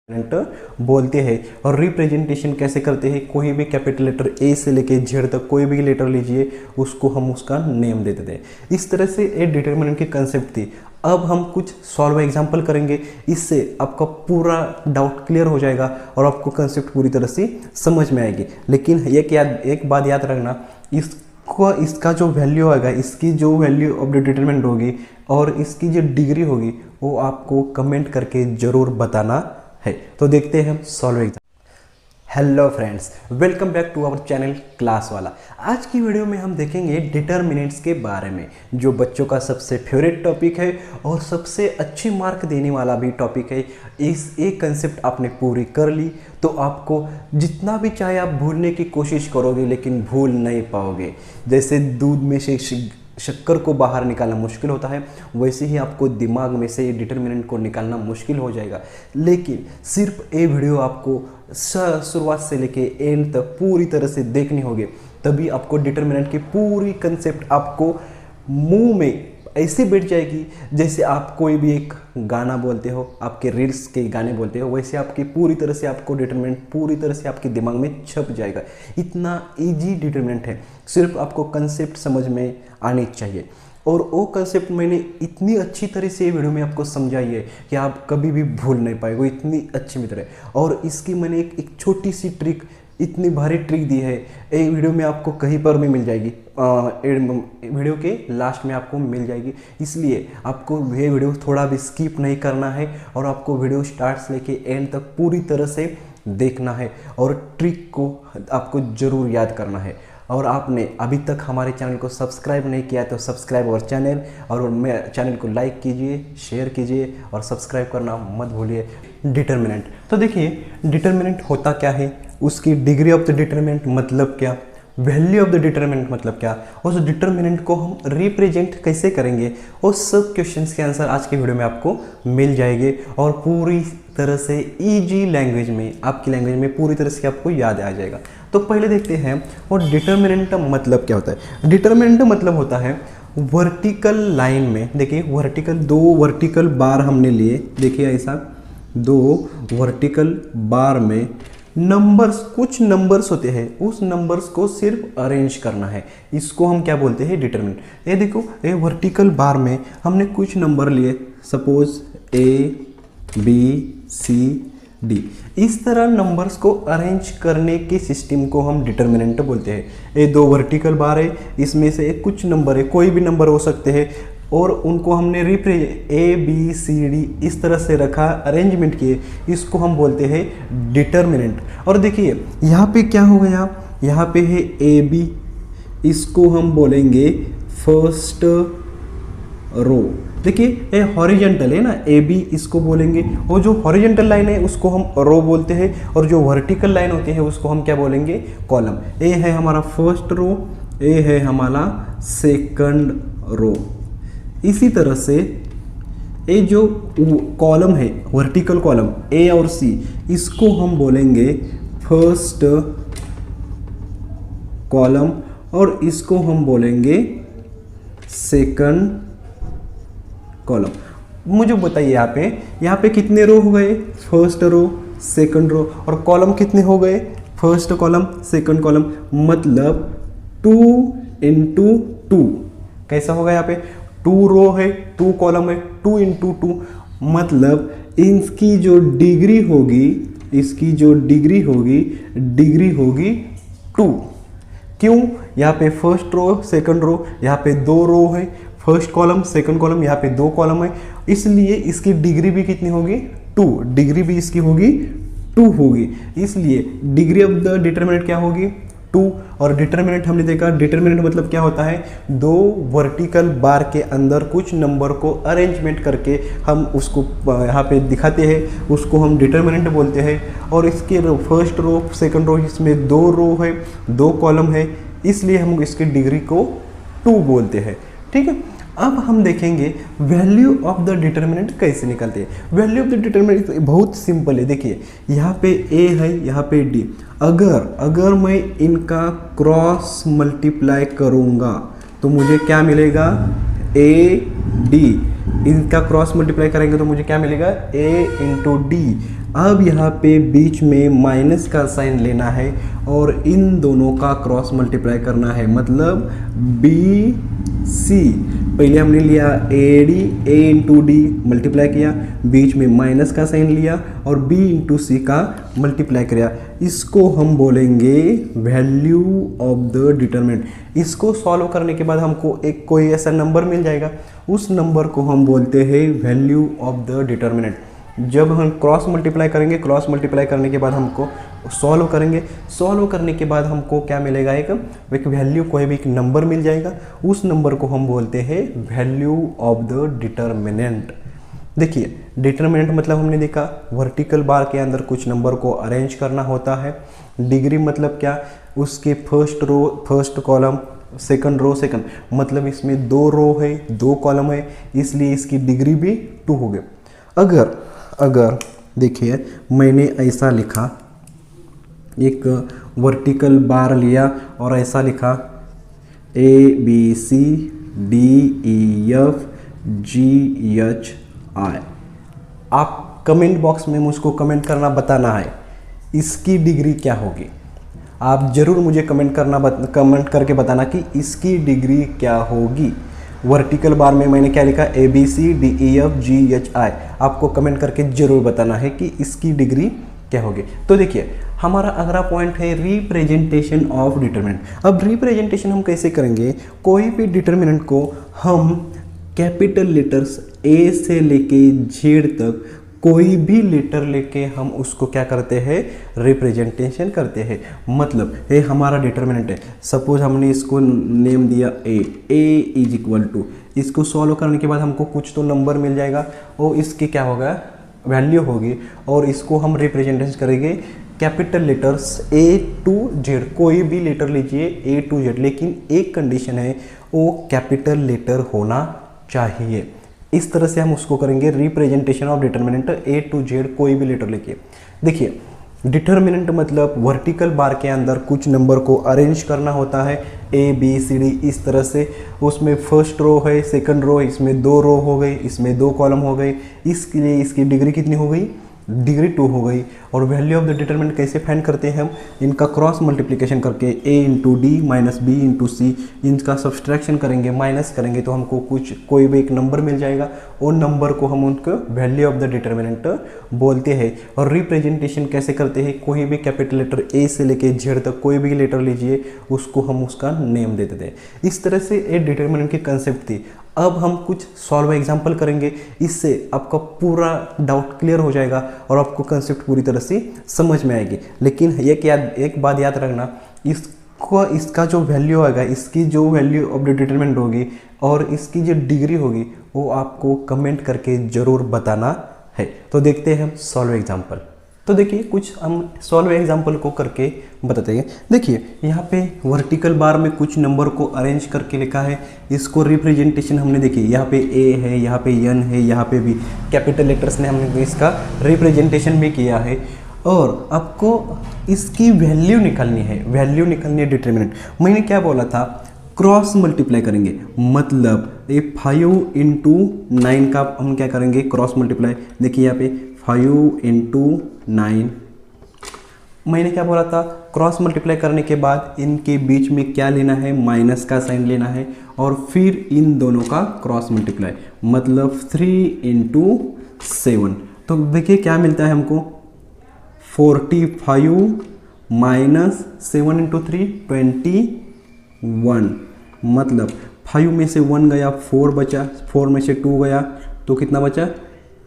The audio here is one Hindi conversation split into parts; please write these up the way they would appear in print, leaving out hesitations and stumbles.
बोलते हैं। और रिप्रेजेंटेशन कैसे करते हैं, कोई भी कैपिटल लेटर ए से लेके जेड तक कोई भी लेटर लीजिए, उसको हम उसका नेम दे देते हैं। इस तरह से ए डिटर्मिनेंट की कंसेप्ट थी। अब हम कुछ सॉल्व एग्जांपल करेंगे, इससे आपका पूरा डाउट क्लियर हो जाएगा और आपको कंसेप्ट पूरी तरह से समझ में आएगी। लेकिन एक बात याद रखना, इसका जो वैल्यू आएगा, इसकी जो वैल्यू ऑफ द डिटरमिनेंट होगी और इसकी जो डिग्री होगी, वो आपको कमेंट करके ज़रूर बताना है। तो देखते हैं हम solve exam. Hello friends, welcome back to our channel class वाला। आज की वीडियो में हम देखेंगे डिटर्मिनेंट्स के बारे में, जो बच्चों का सबसे फेवरेट टॉपिक है और सबसे अच्छी मार्क देने वाला भी टॉपिक है। इस एक कंसेप्ट आपने पूरी कर ली तो आपको जितना भी चाहे आप भूलने की कोशिश करोगे, लेकिन भूल नहीं पाओगे। जैसे दूध में से शक्कर को बाहर निकालना मुश्किल होता है, वैसे ही आपको दिमाग में से डिटर्मिनेंट को निकालना मुश्किल हो जाएगा। लेकिन सिर्फ ये वीडियो आपको शुरुआत से लेके एंड तक पूरी तरह से देखनी होगी, तभी आपको डिटर्मिनेंट की पूरी कंसेप्ट आपको मुंह में ऐसे बैठ जाएगी जैसे आप कोई भी एक गाना बोलते हो, आपके रील्स के गाने बोलते हो, वैसे आपकी पूरी तरह से आपको डिटर्मिनेंट पूरी तरह से आपके दिमाग में छप जाएगा। इतना इजी डिटर्मिनेंट है, सिर्फ आपको कंसेप्ट समझ में आनी चाहिए। और वो कंसेप्ट मैंने इतनी अच्छी तरह से वीडियो में आपको समझाई है कि आप कभी भी भूल नहीं पाएंगे, वो इतनी अच्छी मित्र है। और इसकी मैंने एक छोटी सी ट्रिक, इतनी भारी ट्रिक दी है, ये वीडियो में आपको कहीं पर भी मिल जाएगी, वीडियो के लास्ट में आपको मिल जाएगी। इसलिए आपको ये वीडियो थोड़ा भी स्किप नहीं करना है और आपको वीडियो स्टार्ट से लेके एंड तक पूरी तरह से देखना है और ट्रिक को आपको ज़रूर याद करना है। और आपने अभी तक हमारे चैनल को सब्सक्राइब नहीं किया तो सब्सक्राइब अवर चैनल, और मेरे चैनल को लाइक कीजिए, शेयर कीजिए और सब्सक्राइब करना मत भूलिए। डिटर्मिनेंट, तो देखिए डिटर्मिनेंट होता क्या है, उसकी डिग्री ऑफ द डिटर्मिनेंट मतलब क्या, वैल्यू ऑफ द डिटर्मिनेंट मतलब क्या, उस डिटर्मिनेंट को हम रिप्रेजेंट कैसे करेंगे, और सब क्वेश्चंस के आंसर आज की वीडियो में आपको मिल जाएंगे और पूरी तरह से इजी लैंग्वेज में, आपकी लैंग्वेज में पूरी तरह से आपको याद आ जाएगा। तो पहले देखते हैं और डिटर्मिनेंट मतलब क्या होता है। डिटर्मिनेंट मतलब होता है वर्टिकल लाइन में, देखिए वर्टिकल, दो वर्टिकल बार हमने लिए, देखिए ऐसा दो वर्टिकल बार में नंबर्स, कुछ नंबर्स होते हैं, उस नंबर्स को सिर्फ अरेंज करना है, इसको हम क्या बोलते हैं, डिटर्मिनेंट। ये देखो, ये वर्टिकल बार में हमने कुछ नंबर लिए, suppose A B C D, इस तरह नंबर्स को अरेंज करने के सिस्टम को हम डिटर्मिनेंट बोलते हैं। ये दो वर्टिकल बार है, इसमें से कुछ नंबर है, कोई भी नंबर हो सकते हैं, और उनको हमने A B C D इस तरह से रखा, अरेंजमेंट किए, इसको हम बोलते हैं डिटर्मिनेंट। और देखिए यहाँ पे क्या हो गया, यहाँ पे है A B, इसको हम बोलेंगे फर्स्ट रो। देखिए ये हॉरिजेंटल है ना, ए बी इसको बोलेंगे, और जो हॉरिजेंटल लाइन है उसको हम रो बोलते हैं, और जो वर्टिकल लाइन होती है उसको हम क्या बोलेंगे, कॉलम। ए है हमारा फर्स्ट रो, ए है हमारा सेकंड रो। इसी तरह से ये जो कॉलम है, वर्टिकल कॉलम ए और सी, इसको हम बोलेंगे फर्स्ट कॉलम, और इसको हम बोलेंगे सेकंड कॉलम। मुझे बताइए यहाँ पे कितने रो हो गए, फर्स्ट रो सेकंड रो, और कॉलम कितने हो गए, फर्स्ट कॉलम सेकंड कॉलम, मतलब 2 into 2। कैसा होगा, यहाँ पे 2 रो है, 2 कॉलम है, 2 into 2, मतलब इसकी जो डिग्री होगी, इसकी जो डिग्री होगी 2। क्यों, यहाँ पे फर्स्ट रो सेकंड रो, यहाँ पे 2 रो है, फर्स्ट कॉलम सेकंड कॉलम, यहाँ पे 2 कॉलम है, इसलिए इसकी डिग्री भी कितनी होगी, 2। डिग्री भी इसकी होगी 2 होगी, इसलिए डिग्री ऑफ द डिटर्मिनेंट क्या होगी, 2। और डिटर्मिनेंट हमने देखा, डिटर्मिनेंट मतलब क्या होता है, दो वर्टिकल बार के अंदर कुछ नंबर को अरेंजमेंट करके हम उसको यहाँ पे दिखाते हैं, उसको हम डिटर्मिनेंट बोलते हैं। और इसके फर्स्ट रो सेकंड रो, इसमें 2 रो है, 2 कॉलम है, इसलिए हम इसकी डिग्री को 2 बोलते हैं। ठीक है, अब हम देखेंगे वैल्यू ऑफ द डिटर्मिनेंट कैसे निकलते हैं। वैल्यू ऑफ द डिटर्मिनेंट बहुत सिंपल है, देखिए यहाँ पे A है, यहाँ पे D, अगर मैं इनका क्रॉस मल्टीप्लाई करूँगा तो मुझे क्या मिलेगा, A D, इनका क्रॉस मल्टीप्लाई करेंगे तो मुझे क्या मिलेगा, A into D। अब यहाँ पे बीच में माइनस का साइन लेना है और इन दोनों का क्रॉस मल्टीप्लाई करना है, मतलब बी सी। पहले हमने लिया A D, A into D multiply किया, बीच में माइनस का साइन लिया और बी इंटू सी का मल्टीप्लाई किया। इसको हम बोलेंगे वैल्यू ऑफ द डिटरमिनेंट। इसको सॉल्व करने के बाद हमको एक कोई ऐसा नंबर मिल जाएगा, उस नंबर को हम बोलते हैं वैल्यू ऑफ द डिटरमिनेंट। जब हम क्रॉस मल्टीप्लाई करेंगे, क्रॉस मल्टीप्लाई करने के बाद हमको सॉल्व करेंगे, सॉल्व करने के बाद हमको क्या मिलेगा, एक वैल्यू, कोई भी एक नंबर मिल जाएगा, उस नंबर को हम बोलते हैं वैल्यू ऑफ द डिटरमिनेंट। देखिए डिटरमिनेंट मतलब हमने देखा वर्टिकल बार के अंदर कुछ नंबर को अरेंज करना होता है। डिग्री मतलब क्या, उसके first row first column, second row second, मतलब इसमें 2 रो है 2 कॉलम है, इसलिए इसकी डिग्री भी 2 हो गए। अगर देखिए मैंने ऐसा लिखा, एक वर्टिकल बार लिया और ऐसा लिखा ABCDEFGHI, आप कमेंट बॉक्स में मुझको कमेंट करना बताना है इसकी डिग्री क्या होगी। आप ज़रूर मुझे कमेंट करके बताना कि इसकी डिग्री क्या होगी। वर्टिकल बार में मैंने क्या लिखा, ABCDEFGHI, आपको कमेंट करके जरूर बताना है कि इसकी डिग्री क्या होगी। तो देखिए हमारा अगला पॉइंट है रिप्रेजेंटेशन ऑफ डिटरमिनेंट। अब रिप्रेजेंटेशन हम कैसे करेंगे, कोई भी डिटरमिनेंट को हम कैपिटल लेटर्स A से लेके Z तक कोई भी लेटर लेके हम उसको क्या करते हैं, रिप्रेजेंटेशन करते हैं। मतलब ये हमारा डिटरमिनेंट है, सपोज हमने इसको नेम दिया A इज इक्वल टू, इसको सॉल्व करने के बाद हमको कुछ तो नंबर मिल जाएगा और इसकी क्या होगा, वैल्यू होगी, और इसको हम रिप्रेजेंटेशन करेंगे capital letters A to Z। कोई भी लेटर लीजिए A to Z, लेकिन एक कंडीशन है, वो कैपिटल लेटर होना चाहिए। इस तरह से हम उसको करेंगे representation of determinant A to Z, कोई भी लेटर लेके। देखिए डिटरमिनेंट मतलब वर्टिकल बार के अंदर कुछ नंबर को अरेंज करना होता है ABCD इस तरह से, उसमें फर्स्ट रो है सेकंड रो, इसमें 2 रो हो गई, इसमें 2 कॉलम हो गए, इसके लिए इसकी डिग्री कितनी हो गई, डिग्री 2 हो गई। और वैल्यू ऑफ द डिटरमिनेंट कैसे फाइंड करते हैं हम, इनका क्रॉस मल्टीप्लिकेशन करके A into D minus B into C, इनका सब्सट्रैक्शन करेंगे, माइनस करेंगे तो हमको कोई भी एक नंबर मिल जाएगा, और नंबर को हम उनको वैल्यू ऑफ द डिटरमिनेंट बोलते हैं। और रिप्रेजेंटेशन कैसे करते हैं, कोई भी कैपिटल लेटर A से लेके Z तक कोई भी लेटर लीजिए, उसको हम उसका नेम दे देते हैं। इस तरह से ये डिटरमिनेंट की कंसेप्ट थी। अब हम कुछ सॉल्व एग्जाम्पल करेंगे, इससे आपका पूरा डाउट क्लियर हो जाएगा और आपको कंसेप्ट पूरी तरह से समझ में आएगी। लेकिन एक बात याद रखना, इसका जो वैल्यू आएगा, इसकी जो वैल्यू ऑफ द डिटरमिनेंट होगी और इसकी जो डिग्री होगी, वो आपको कमेंट करके ज़रूर बताना है। तो देखते हैं हम सॉल्व एग्जाम्पल। तो देखिए कुछ हम सॉल्व एग्जाम्पल को करके बताते हैं। देखिए यहाँ पे वर्टिकल बार में कुछ नंबर को अरेंज करके लिखा है, इसको रिप्रेजेंटेशन हमने देखी, यहाँ पे A है, यहाँ पे N है, यहाँ पे भी कैपिटल लेटर्स ने हमने इसका रिप्रेजेंटेशन भी किया है। और आपको इसकी वैल्यू निकालनी है, डिटरमिनेंट। मैंने क्या बोला था, क्रॉस मल्टीप्लाई करेंगे, मतलब ये 5 इंटू 9 का हम क्या करेंगे, क्रॉस मल्टीप्लाई। देखिए यहाँ पे 5 इंटू 9, मैंने क्या बोला था, क्रॉस मल्टीप्लाई करने के बाद इनके बीच में क्या लेना है, माइनस का साइन लेना है, और फिर इन दोनों का क्रॉस मल्टीप्लाई, मतलब 3 इंटू 7। तो देखिए क्या मिलता है हमको, 45 माइनस 7 इंटू 3 21, मतलब 5 में से 1 गया, 4 बचा, 4 में से 2 गया, तो कितना बचा,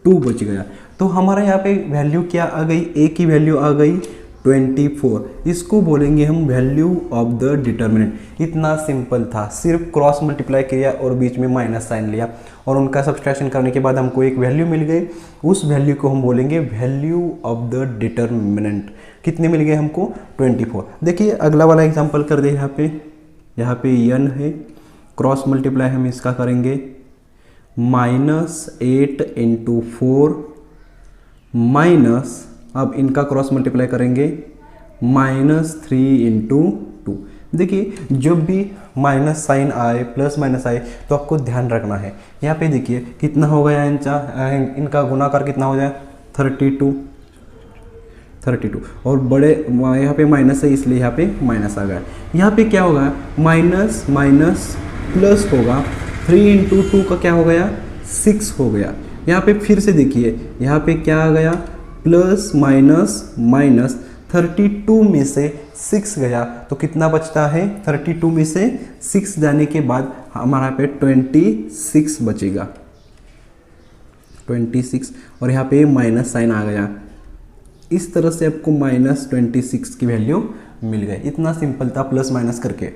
2 बच गया। तो हमारा यहाँ पे वैल्यू क्या आ गई, A की वैल्यू आ गई 24। इसको बोलेंगे हम वैल्यू ऑफ द डिटरमिनेंट। इतना सिंपल था, सिर्फ क्रॉस मल्टीप्लाई किया और बीच में माइनस साइन लिया और उनका सब्सट्रैक्शन करने के बाद हमको एक वैल्यू मिल गई। उस वैल्यू को हम बोलेंगे वैल्यू ऑफ द डिटरमिनेंट। कितने मिल गए हमको, 24। देखिए अगला वाला एग्जाम्पल कर दे, यहाँ पे n है, क्रॉस मल्टीप्लाई हम इसका करेंगे -8 इंटू 4 माइनस, अब इनका क्रॉस मल्टीप्लाई करेंगे -3 इंटू 2। देखिए जब भी माइनस साइन आए, प्लस माइनस आए, तो आपको ध्यान रखना है। यहाँ पे देखिए कितना हो गया, इनका गुणाकार कितना हो जाए, 32। 32 और बड़े यहाँ पे माइनस है इसलिए यहाँ पे माइनस आ गया। यहाँ पे क्या होगा, माइनस माइनस प्लस होगा, 3 इंटू 2 का क्या हो गया, 6 हो गया। यहाँ पे फिर से देखिए, यहाँ पे क्या आ गया, प्लस माइनस माइनस, 32 में से 6 गया तो कितना बचता है, 32 में से 6 जाने के बाद हमारा पे 26 बचेगा, 26, और यहाँ पे माइनस साइन आ गया। इस तरह से आपको -26 की वैल्यू मिल गई। इतना सिंपल था प्लस माइनस करके।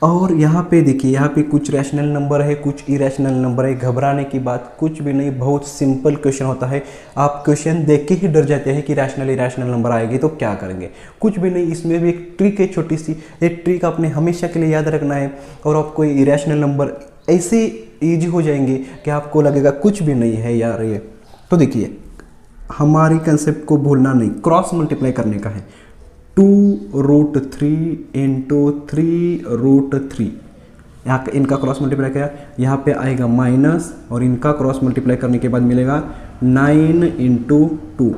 और यहाँ पे देखिए, यहाँ पे कुछ रैशनल नंबर है, कुछ इरेशनल नंबर है। घबराने की बात कुछ भी नहीं, बहुत सिंपल क्वेश्चन होता है। आप क्वेश्चन देख के ही डर जाते हैं कि रैशनल इरेशनल नंबर आएगी तो क्या करेंगे। कुछ भी नहीं, इसमें भी एक ट्रिक है छोटी सी। एक ट्रिक आपने हमेशा के लिए याद रखना है और आपको इरेशनल नंबर ऐसे ईजी हो जाएंगे कि आपको लगेगा कुछ भी नहीं है यार ये। तो देखिए, हमारी कंसेप्ट को भूलना नहीं, क्रॉस मल्टीप्लाई करने का है। 2√3 इंटू 3√3, यहाँ इनका क्रॉस मल्टीप्लाई किया, यहाँ पे आएगा माइनस और इनका क्रॉस मल्टीप्लाई करने के बाद मिलेगा 9 इंटू 2।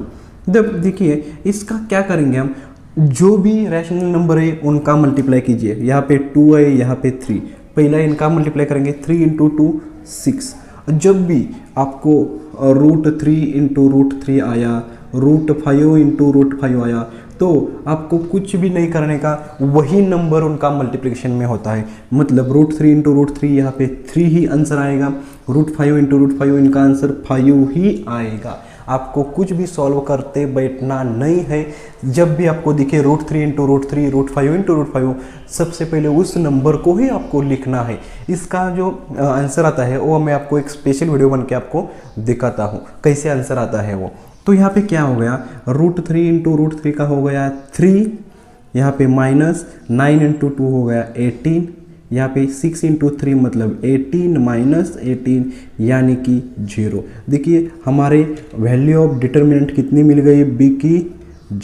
जब देखिए इसका क्या करेंगे हम, जो भी रैशनल नंबर है उनका मल्टीप्लाई कीजिए। यहाँ पे 2 है, यहाँ पे 3, पहला इनका मल्टीप्लाई करेंगे, 3 इंटू 2 6। जब भी आपको √3 इंटू √3 आया, √5 इंटू √5 आया, तो आपको कुछ भी नहीं करने का, वही नंबर उनका मल्टीप्लिकेशन में होता है। मतलब √3 इंटू √3, यहाँ पे 3 ही आंसर आएगा, √5 इंटू √5 इनका आंसर 5 ही आएगा। आपको कुछ भी सॉल्व करते बैठना नहीं है। जब भी आपको दिखे √3 इंटू √3, √5 इंटू √5, सबसे पहले उस नंबर को ही आपको लिखना है। इसका जो आंसर आता है वो मैं आपको एक स्पेशल वीडियो बन के आपको दिखाता हूँ कैसे आंसर आता है वो। तो यहाँ पे क्या हो गया, √3 इंटू √3 का हो गया 3, यहाँ पे माइनस 9 इंटू 2 हो गया 18, यहाँ पे 6 इंटू 3 मतलब 18 माइनस 18 यानी कि 0। देखिए हमारे वैल्यू ऑफ डिटर्मिनेंट कितनी मिल गई, बी की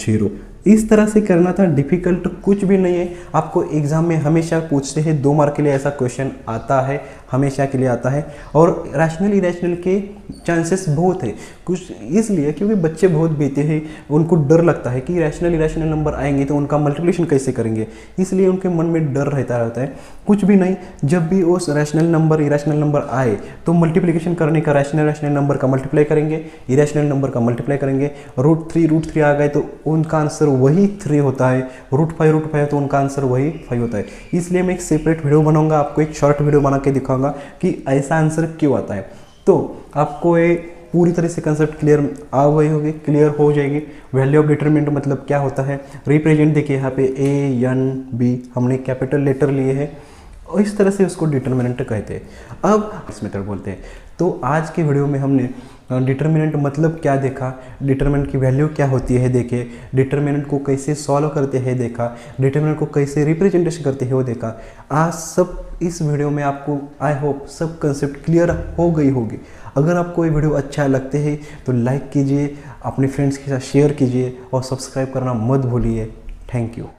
0। इस तरह से करना था, डिफ़िकल्ट कुछ भी नहीं है। आपको एग्जाम में हमेशा पूछते हैं, 2 मार्क के लिए ऐसा क्वेश्चन आता है, हमेशा के लिए आता है। और रैशनल इरेशनल के चांसेस बहुत है, कुछ इसलिए क्योंकि बच्चे बहुत बेते हैं, उनको डर लगता है कि रैशनल इरेशनल नंबर आएंगे तो उनका मल्टीप्लिकेशन कैसे करेंगे, इसलिए उनके मन में डर रहता है। कुछ भी नहीं, जब भी उस रैशनल नंबर इरेशनल नंबर आए तो मल्टीप्लिकेशन करने का, रैशनल नंबर का मल्टीप्लाई करेंगे, इरेशनल नंबर का मल्टीप्लाई करेंगे। √3 आ गए तो उनका आंसर वही 3 होता है, √5 है तो उनका आंसर वही 5 होता है। इसलिए मैं एक सेपरेट वीडियो बनाऊंगा, आपको एक शॉर्ट वीडियो बना के दिखाऊंगा कि ऐसा आंसर क्यों आता है। तो आपको ये पूरी तरह से कंसेप्ट क्लियर आ गई होगी, क्लियर हो जाएगी। वैल्यू ऑफ डिटरमिनेंट मतलब क्या होता है, रिप्रेजेंट देखिए यहाँ पे A-N-B हमने कैपिटल लेटर लिए हैं और इस तरह से उसको डिटरमिनेंट कहते हैं। अब इस मेथड बोलते हैं। तो आज के वीडियो में हमने डिटरमिनेंट मतलब क्या देखा, डिटरमिनेंट की वैल्यू क्या होती है देखे, डिटरमिनेंट को कैसे सॉल्व करते हैं देखा, डिटरमिनेंट को कैसे रिप्रेजेंटेशन करते हैं वो देखा। आज सब इस वीडियो में आपको आई होप सब कंसेप्ट क्लियर हो गई होगी। अगर आपको ये वीडियो अच्छा लगते हैं तो लाइक कीजिए, अपने फ्रेंड्स के साथ शेयर कीजिए और सब्सक्राइब करना मत भूलिए। Thank you.